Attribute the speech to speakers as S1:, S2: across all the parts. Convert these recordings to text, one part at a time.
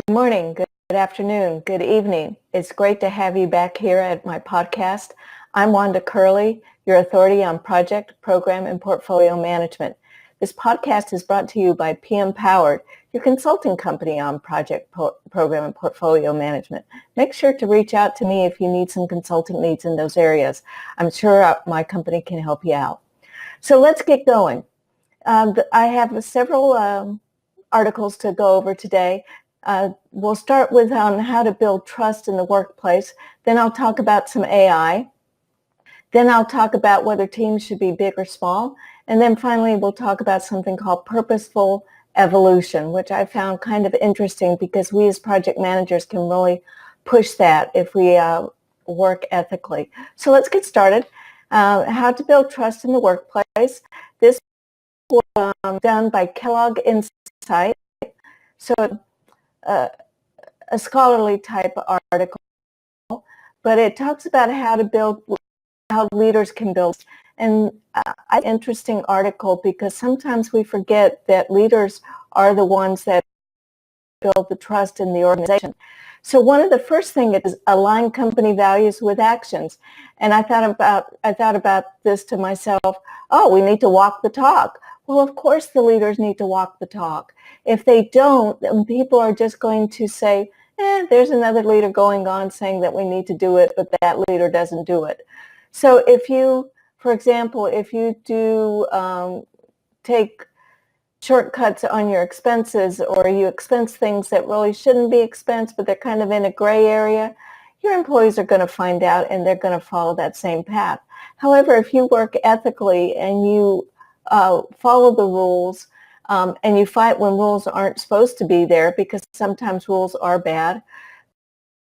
S1: Good morning, good afternoon, good evening. It's great to have you back here at my podcast. I'm Wanda Curley, your authority on project, program, and portfolio management. This podcast is brought to you by PM Powered, your consulting company on project, program, and portfolio management. Make sure to reach out to me if you need some consulting needs in those areas. I'm sure my company can help you out. So let's get going. I have several articles to go over today. We'll start with on how to build trust in the workplace. Then I'll talk about some AI. Then I'll talk about whether teams should be big or small. And then finally, we'll talk about something called purposeful evolution, which I found kind of interesting because we as project managers can really push that if we work ethically. So let's get started. How to build trust in the workplace. This was done by Kellogg Insight. So a scholarly type article, but it talks about how leaders can build. And an interesting article because sometimes we forget that leaders are the ones that build the trust in the organization. So one of the first things is align company values with actions. And I thought about this to myself, we need to walk the talk. Well, of course the leaders need to walk the talk. If they don't, then people are just going to say, there's another leader going on saying that we need to do it, but that leader doesn't do it. So if you, for example, if you do take shortcuts on your expenses, or you expense things that really shouldn't be expensed, but they're kind of in a gray area, your employees are going to find out and they're going to follow that same path. However, if you work ethically and you follow the rules and you fight when rules aren't supposed to be there, because sometimes rules are bad,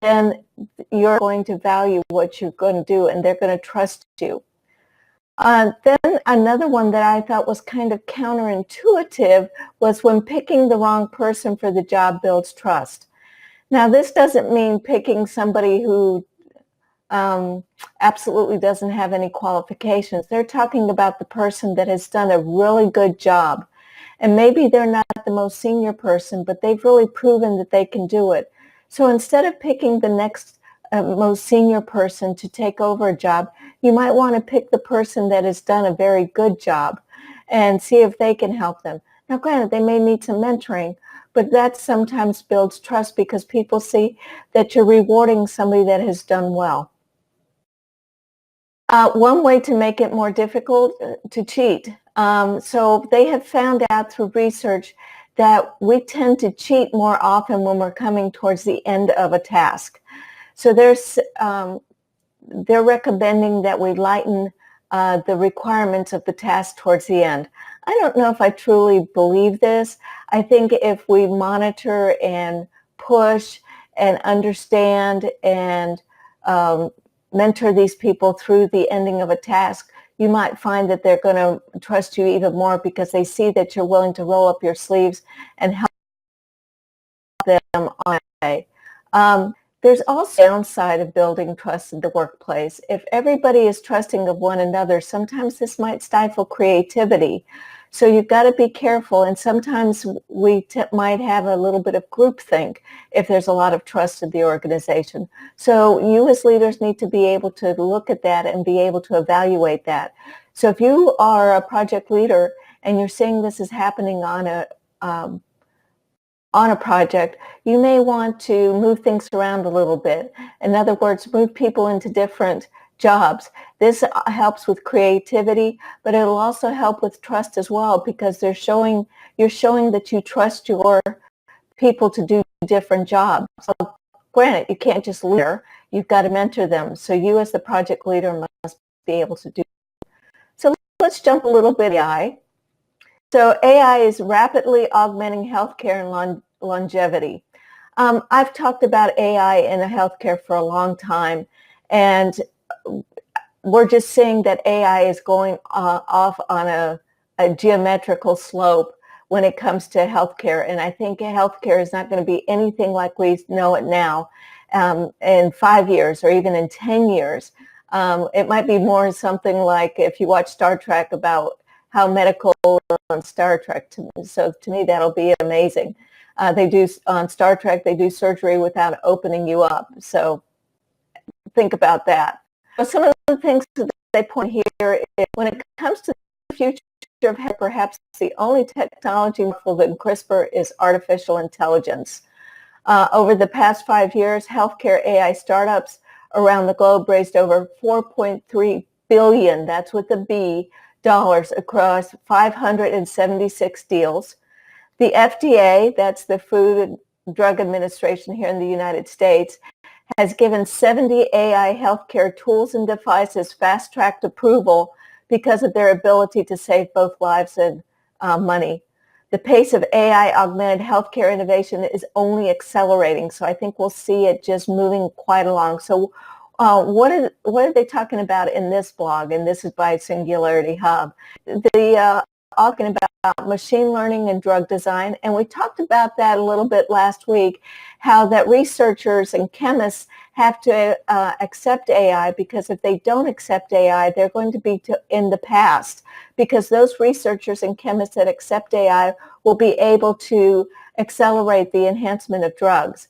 S1: then you're going to value what you're going to do and they're going to trust you. Then another one that I thought was kind of counterintuitive was when picking the wrong person for the job builds trust. Now, this doesn't mean picking somebody who absolutely doesn't have any qualifications. They're talking about the person that has done a really good job. And maybe they're not the most senior person, but they've really proven that they can do it. So instead of picking the next most senior person to take over a job, you might want to pick the person that has done a very good job and see if they can help them. Now, granted, they may need some mentoring, but that sometimes builds trust because people see that you're rewarding somebody that has done well. One way to make it more difficult to cheat. So they have found out through research that we tend to cheat more often when we're coming towards the end of a task. So they're recommending that we lighten the requirements of the task towards the end. I don't know if I truly believe this. I think if we monitor and push and understand and mentor these people through the ending of a task, you might find that they're going to trust you even more because they see that you're willing to roll up your sleeves and help them on the way. There's also a downside of building trust in the workplace. If everybody is trusting of one another, sometimes this might stifle creativity. So you've got to be careful, and sometimes we might have a little bit of groupthink if there's a lot of trust in the organization. So you as leaders need to be able to look at that and be able to evaluate that. So if you are a project leader and you're seeing this is happening on a project, you may want to move things around a little bit. In other words, move people into different jobs. This helps with creativity, but it'll also help with trust as well because you're showing that you trust your people to do different jobs. So granted, you can't just leader, you've got to mentor them. So you as the project leader must be able to do that. So let's jump a little bit AI. So AI is rapidly augmenting healthcare and longevity. I've talked about AI in healthcare for a long time, and we're just seeing that AI is going off on a geometrical slope when it comes to healthcare. And I think healthcare is not going to be anything like we know it now in 5 years or even in 10 years. It might be more something like if you watch Star Trek about how medical on Star Trek. So to me, that'll be amazing. They do on Star Trek, they do surgery without opening you up. So think about that. But some of the things that they point here is when it comes to the future of health, perhaps the only technology more powerful than CRISPR is artificial intelligence. Over the past 5 years, healthcare AI startups around the globe raised over $4.3 billion, that's with a B, dollars across 576 deals. The FDA, that's the Food and Drug Administration here in the United States, has given 70 AI healthcare tools and devices fast-tracked approval because of their ability to save both lives and money. The pace of AI-augmented healthcare innovation is only accelerating, so I think we'll see it just moving quite along. So what are they talking about in this blog? And this is by Singularity Hub. The talking about machine learning and drug design, and we talked about that a little bit last week, how that researchers and chemists have to accept AI, because if they don't accept AI, they're going to be in the past, because those researchers and chemists that accept AI will be able to accelerate the enhancement of drugs.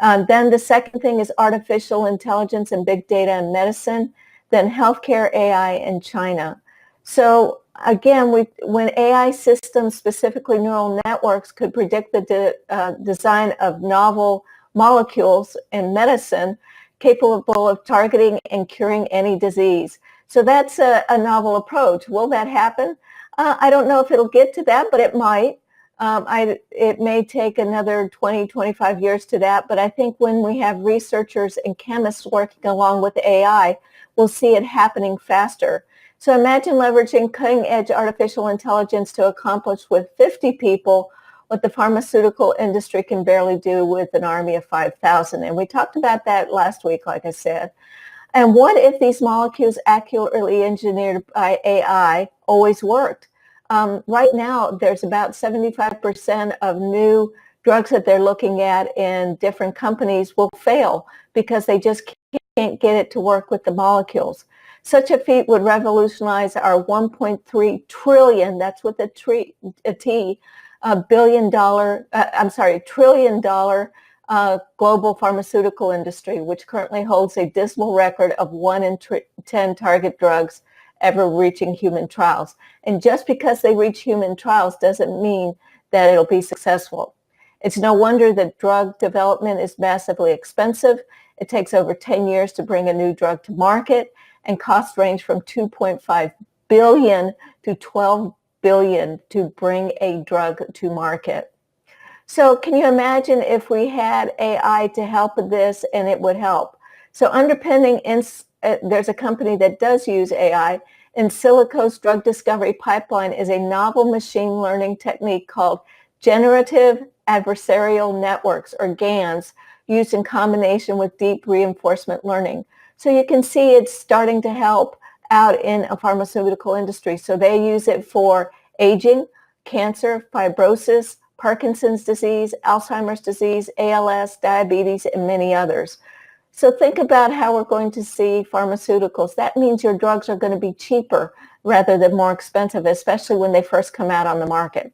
S1: Then the second thing is artificial intelligence and big data in medicine, then healthcare AI in China. So again, when AI systems, specifically neural networks, could predict the design of novel molecules in medicine capable of targeting and curing any disease. So that's a novel approach. Will that happen? I don't know if it'll get to that, but it might. It may take another 20, 25 years to that, but I think when we have researchers and chemists working along with AI, we'll see it happening faster. So imagine leveraging cutting-edge artificial intelligence to accomplish with 50 people what the pharmaceutical industry can barely do with an army of 5,000. And we talked about that last week, like I said. And what if these molecules accurately engineered by AI always worked? Right now, there's about 75% of new drugs that they're looking at in different companies will fail because they just can't get it to work with the molecules. Such a feat would revolutionize our 1.3 trillion, that's with a T, trillion dollar global pharmaceutical industry, which currently holds a dismal record of 1 in 10 target drugs ever reaching human trials. And just because they reach human trials doesn't mean that it'll be successful. It's no wonder that drug development is massively expensive. It takes over 10 years to bring a new drug to market, and costs range from $2.5 billion to $12 billion to bring a drug to market. So can you imagine if we had AI to help with this, and it would help? So underpinning, there's a company that does use AI. In Silico's drug discovery pipeline is a novel machine learning technique called generative adversarial networks, or GANs, used in combination with deep reinforcement learning. So you can see it's starting to help out in a pharmaceutical industry. So they use it for aging, cancer, fibrosis, Parkinson's disease, Alzheimer's disease, ALS, diabetes, and many others. So think about how we're going to see pharmaceuticals. That means your drugs are going to be cheaper rather than more expensive, especially when they first come out on the market.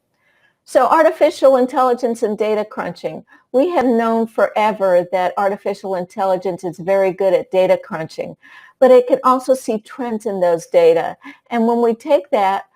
S1: So artificial intelligence and data crunching. We have known forever that artificial intelligence is very good at data crunching, but it can also see trends in those data. And when we take that,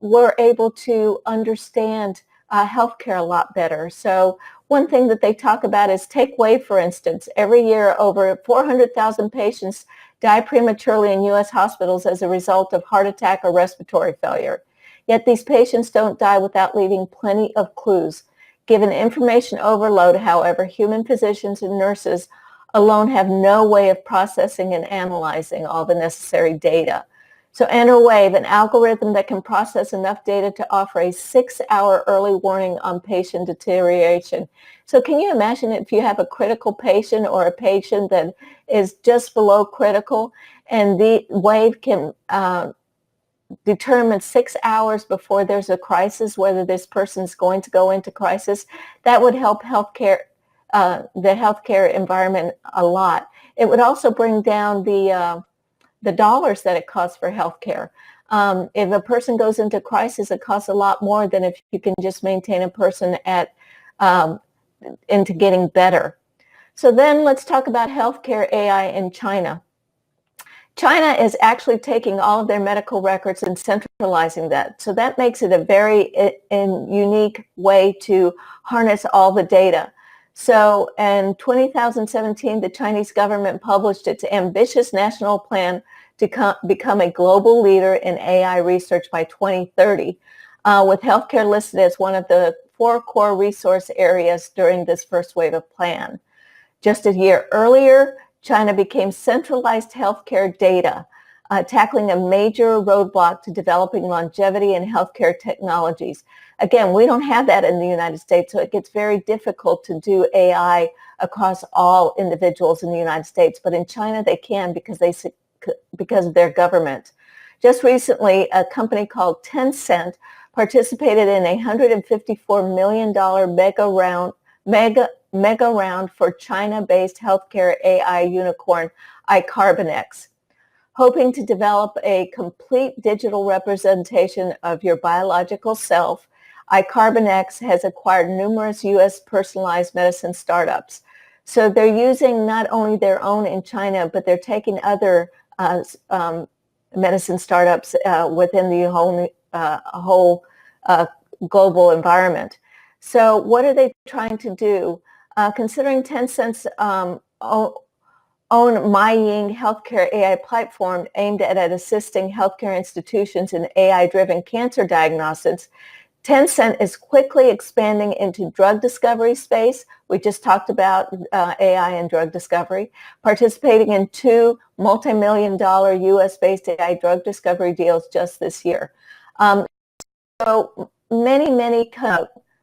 S1: we're able to understand healthcare a lot better. So one thing that they talk about is take weight, for instance. Every year, over 400,000 patients die prematurely in U.S. hospitals as a result of heart attack or respiratory failure. Yet these patients don't die without leaving plenty of clues. Given information overload, however, human physicians and nurses alone have no way of processing and analyzing all the necessary data. So enter WAVE, an algorithm that can process enough data to offer a 6-hour early warning on patient deterioration. So can you imagine if you have a critical patient or a patient that is just below critical, and the WAVE can determine 6 hours before there's a crisis whether this person's going to go into crisis? That would help the healthcare environment a lot. It would also bring down the dollars that it costs for healthcare. If a person goes into crisis, it costs a lot more than if you can just maintain a person at um, into getting better. So then let's talk about healthcare AI in China. China is actually taking all of their medical records and centralizing that. So that makes it a very unique way to harness all the data. So in 2017, the Chinese government published its ambitious national plan to become a global leader in AI research by 2030, with healthcare listed as one of the 4 core resource areas during this first wave of plan. Just a year earlier, China became centralized healthcare data, tackling a major roadblock to developing longevity and healthcare technologies. Again, we don't have that in the United States, so it gets very difficult to do AI across all individuals in the United States. But in China, they can because of their government. Just recently, a company called Tencent participated in a $154 million mega round for China-based healthcare AI unicorn iCarbonX, hoping to develop a complete digital representation of your biological self. iCarbonX has acquired numerous U.S. personalized medicine startups. So they're using not only their own in China, but they're taking other medicine startups within the whole global environment. So what are they trying to do? Considering Tencent's own MyYing healthcare AI platform aimed at assisting healthcare institutions in AI-driven cancer diagnostics, Tencent is quickly expanding into drug discovery space. We just talked about AI and drug discovery, participating in 2 multi-million-dollar US-based AI drug discovery deals just this year. So many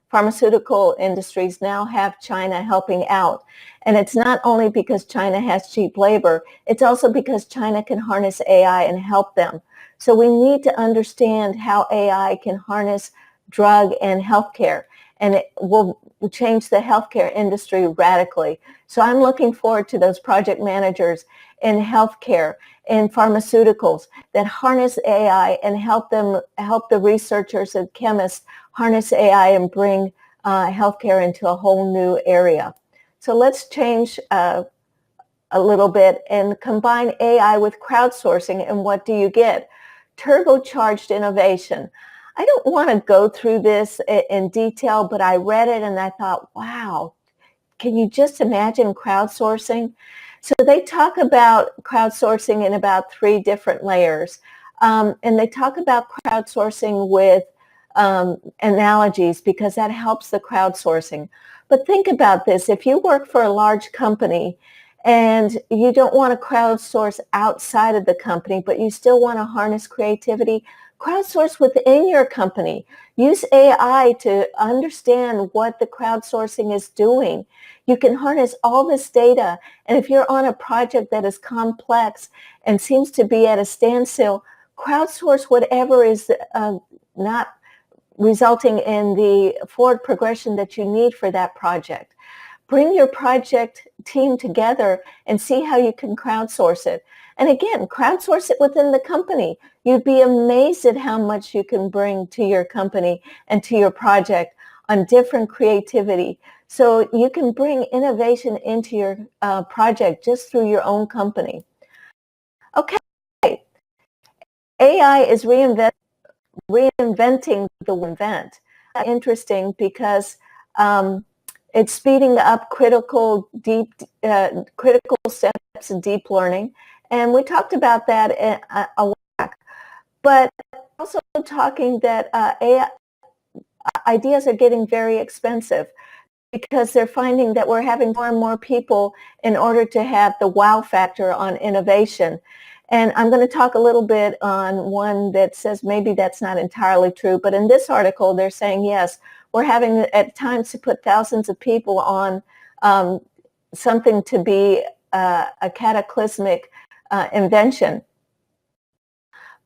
S1: pharmaceutical industries now have China helping out. And it's not only because China has cheap labor, it's also because China can harness AI and help them. So we need to understand how AI can harness drug and healthcare, and it will change the healthcare industry radically. So I'm looking forward to those project managers in healthcare, in pharmaceuticals that harness AI and help the researchers and chemists harness AI and bring healthcare into a whole new area. So let's change a little bit and combine AI with crowdsourcing, and what do you get? Turbocharged innovation. I don't want to go through this in detail, but I read it and I thought, wow, can you just imagine crowdsourcing? So they talk about crowdsourcing in about 3 different layers. And they talk about crowdsourcing with analogies because that helps the crowdsourcing. But think about this. If you work for a large company and you don't want to crowdsource outside of the company, but you still want to harness creativity, crowdsource within your company. Use AI to understand what the crowdsourcing is doing. You can harness all this data, and if you're on a project that is complex and seems to be at a standstill, crowdsource whatever is not resulting in the forward progression that you need for that project. Bring your project team together and see how you can crowdsource it. And again, crowdsource it within the company. You'd be amazed at how much you can bring to your company and to your project on different creativity. So you can bring innovation into your project just through your own company. Okay, AI is reinventing the event. Interesting because it's speeding up critical steps in deep learning. And we talked about that a while back. But also talking that AI ideas are getting very expensive because they're finding that we're having more and more people in order to have the wow factor on innovation. And I'm going to talk a little bit on one that says maybe that's not entirely true. But in this article, they're saying, yes, we're having at times to put thousands of people on something to be a cataclysmic invention.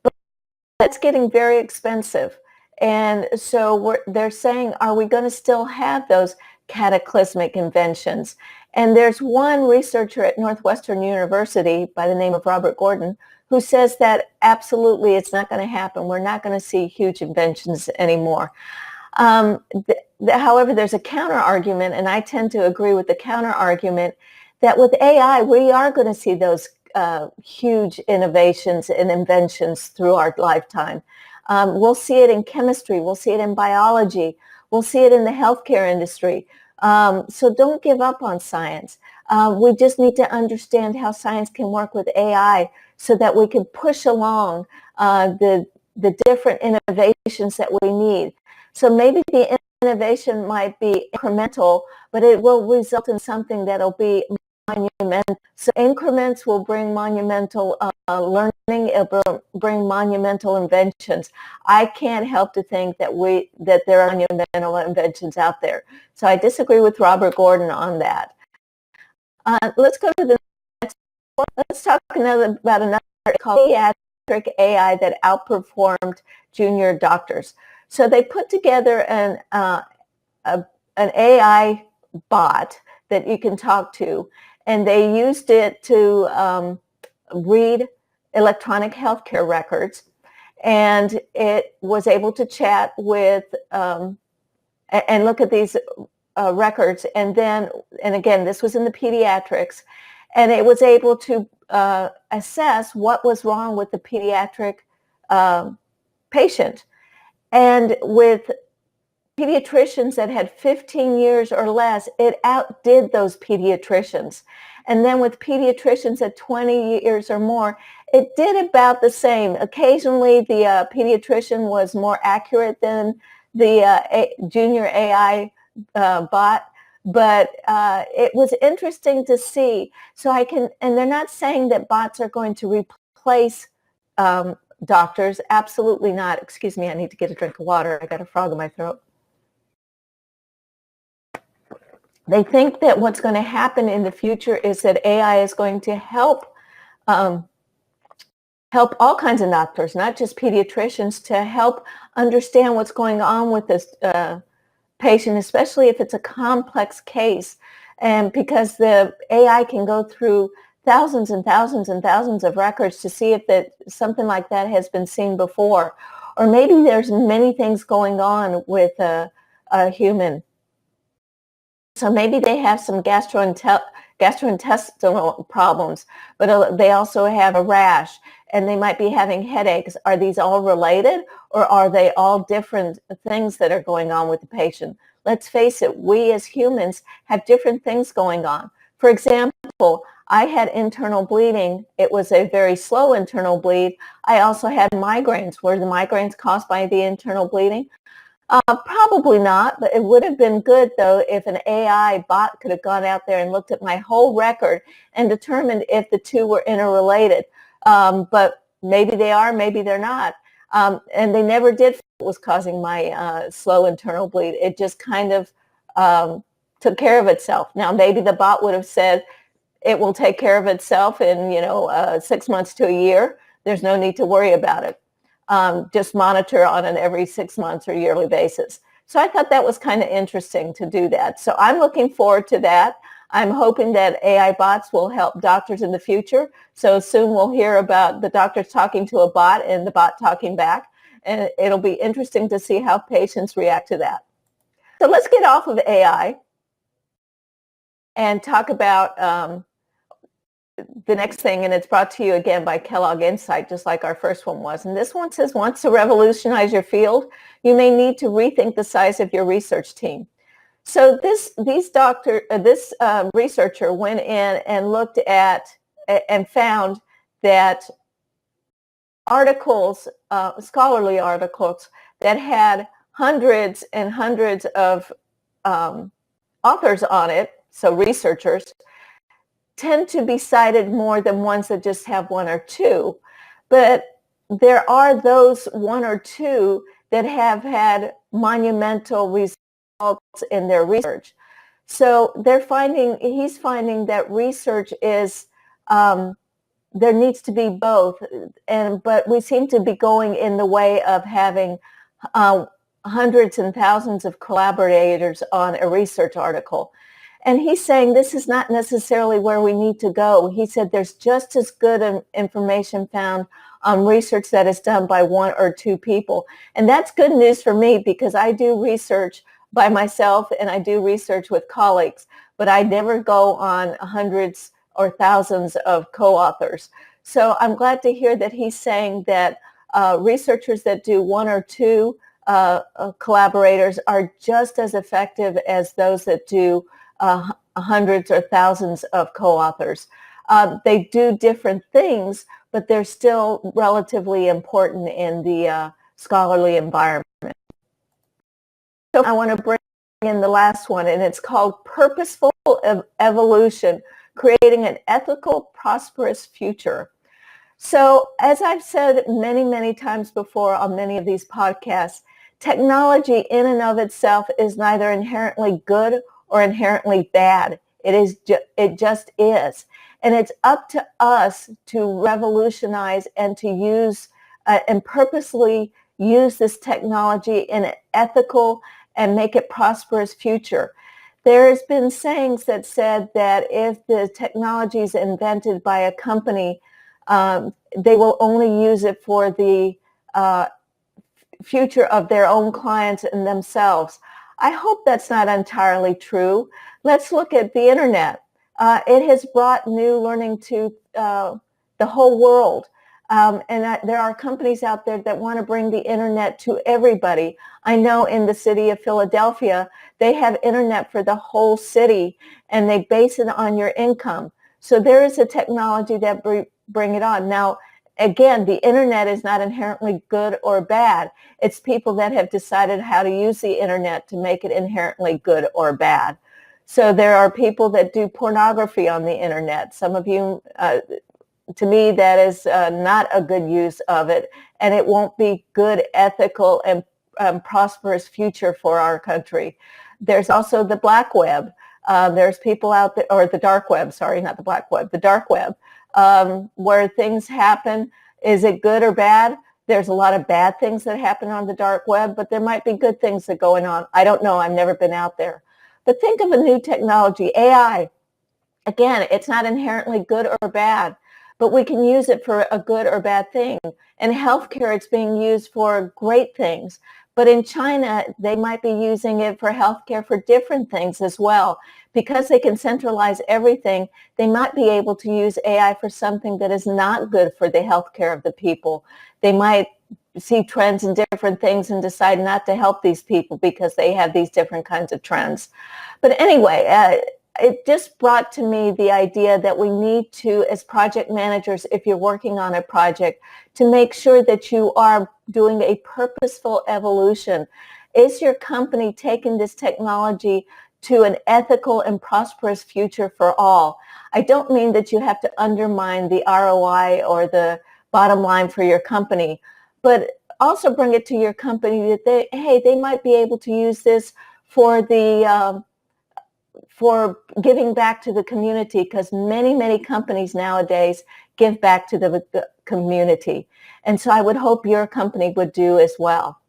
S1: But that's getting very expensive. And so they're saying, are we going to still have those cataclysmic inventions? And there's one researcher at Northwestern University by the name of Robert Gordon who says that absolutely it's not going to happen. We're not going to see huge inventions anymore. However, there's a counter argument, and I tend to agree with the counter argument that with AI, we are going to see those huge innovations and inventions through our lifetime. We'll see it in chemistry. We'll see it in biology. We'll see it in the healthcare industry. So don't give up on science. We just need to understand how science can work with AI so that we can push along the different innovations that we need. So maybe the innovation might be incremental, but it will result in something that'll be monumental. So increments will bring monumental learning, it'll bring monumental inventions. I can't help to think that there are monumental inventions out there. So I disagree with Robert Gordon on that. Let's go to the next one. Let's talk about another called pediatric AI that outperformed junior doctors. So they put together an AI bot that you can talk to, and they used it to read electronic healthcare records, and it was able to chat with and look at these records, and again, this was in the pediatrics, and it was able to assess what was wrong with the pediatric patient. And with pediatricians that had 15 years or less, it outdid those pediatricians. And then with pediatricians at 20 years or more, it did about the same. Occasionally, the pediatrician was more accurate than the junior AI bot, but it was interesting to see. So and they're not saying that bots are going to replace doctors. Absolutely not. Excuse me, I need to get a drink of water. I got a frog in my throat. They think that what's going to happen in the future is that AI is going to help all kinds of doctors, not just pediatricians, to help understand what's going on with this patient, especially if it's a complex case. And because the AI can go through thousands and thousands and thousands of records to see if something like that has been seen before. Or maybe there's many things going on with a human. So maybe they have some gastrointestinal problems, but they also have a rash, and they might be having headaches. Are these all related, or are they all different things that are going on with the patient? Let's face it, we as humans have different things going on. For example, I had internal bleeding. It was a very slow internal bleed. I also had migraines. Were the migraines caused by the internal bleeding? Probably not, but it would have been good, though, if an AI bot could have gone out there and looked at my whole record and determined if the two were interrelated. But maybe they are, maybe they're not. And they never did what was causing my slow internal bleed. It just kind of took care of itself. Now, maybe the bot would have said it will take care of itself in 6 months to a year. There's no need to worry about it. Just monitor on an every 6 months or yearly basis. So I thought that was kind of interesting to do that. So I'm looking forward to that. I'm hoping that AI bots will help doctors in the future. So soon we'll hear about the doctors talking to a bot and the bot talking back. And it'll be interesting to see how patients react to that. So let's get off of AI and talk about the next thing, and it's brought to you again by Kellogg Insight, just like our first one was. And this one says, wants to revolutionize your field, you may need to rethink the size of your research team. So this researcher went in and looked at and found that articles, scholarly articles that had hundreds and hundreds of authors on it, so researchers, tend to be cited more than ones that just have one or two. But there are those one or two that have had monumental results in their research. So he's finding that research is, there needs to be both. But we seem to be going in the way of having hundreds and thousands of collaborators on a research article. And he's saying this is not necessarily where we need to go. He said there's just as good information found on research that is done by one or two people. And that's good news for me because I do research by myself and I do research with colleagues, but I never go on hundreds or thousands of co-authors. So I'm glad to hear that he's saying that researchers that do one or two collaborators are just as effective as those that do hundreds or thousands of co-authors. They do different things, but they're still relatively important in the scholarly environment. So I want to bring in the last one, and it's called Purposeful Evolution, Creating an Ethical, Prosperous Future. So as I've said many, many times before on many of these podcasts, technology in and of itself is neither inherently good or inherently bad. It just is. And it's up to us to revolutionize and to use and purposely use this technology in an ethical and make it prosperous future. There's been sayings that said that if the technology is invented by a company, they will only use it for the future of their own clients and themselves. I hope that's not entirely true. Let's look at the internet. It has brought new learning to the whole world. And there are companies out there that want to bring the internet to everybody. I know in the city of Philadelphia, they have internet for the whole city, and they base it on your income. So there is a technology that bring it on. Now, again, the internet is not inherently good or bad. It's people that have decided how to use the internet to make it inherently good or bad. So there are people that do pornography on the internet. Some of you, to me, that is not a good use of it, and it won't be good, ethical, and prosperous future for our country. There's also the black web. There's people out there, or the dark web, sorry, not the black web, the dark web, where things happen. Is it good or bad? There's a lot of bad things that happen on the dark web, but there might be good things that are going on. I don't know. I've never been out there. But think of a new technology, AI. Again, it's not inherently good or bad, but we can use it for a good or bad thing. In healthcare, it's being used for great things. But in China, they might be using it for healthcare for different things as well. Because they can centralize everything, they might be able to use AI for something that is not good for the healthcare of the people. They might see trends in different things and decide not to help these people because they have these different kinds of trends. But anyway, it just brought to me the idea that we need to, as project managers, if you're working on a project, to make sure that you are doing a purposeful evolution. Is your company taking this technology to an ethical and prosperous future for all? I don't mean that you have to undermine the ROI or the bottom line for your company, but also bring it to your company that they might be able to use this for for giving back to the community, because many, many companies nowadays give back to the community. And so I would hope your company would do as well.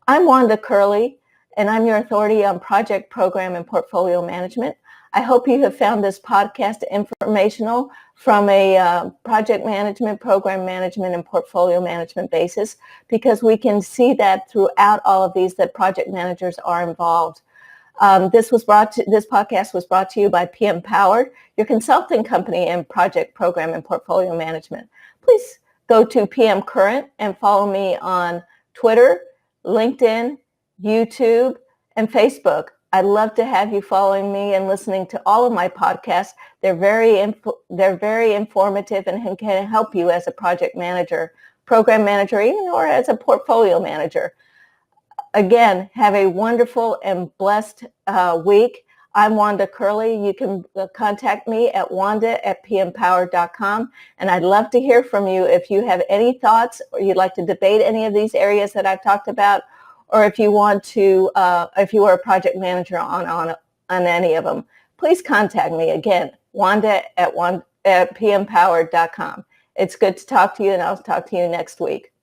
S1: I'm Wanda Curley, and I'm your authority on project, program, and portfolio management. I hope you have found this podcast informational from a project management, program management, and portfolio management basis, because we can see that throughout all of these that project managers are involved. This podcast was brought to you by PM Powered, your consulting company in project, program, and portfolio management. Please go to PM Current and follow me on Twitter, LinkedIn, YouTube, and Facebook. I'd love to have you following me and listening to all of my podcasts. They're very informative and can help you as a project manager, program manager, even or as a portfolio manager. Again, have a wonderful and blessed week. I'm Wanda Curley. You can contact me at wanda@pmpower.com, and I'd love to hear from you if you have any thoughts or you'd like to debate any of these areas that I've talked about, or if you want to, if you are a project manager on any of them. Please contact me again, wanda@pmpower.com. It's good to talk to you, and I'll talk to you next week.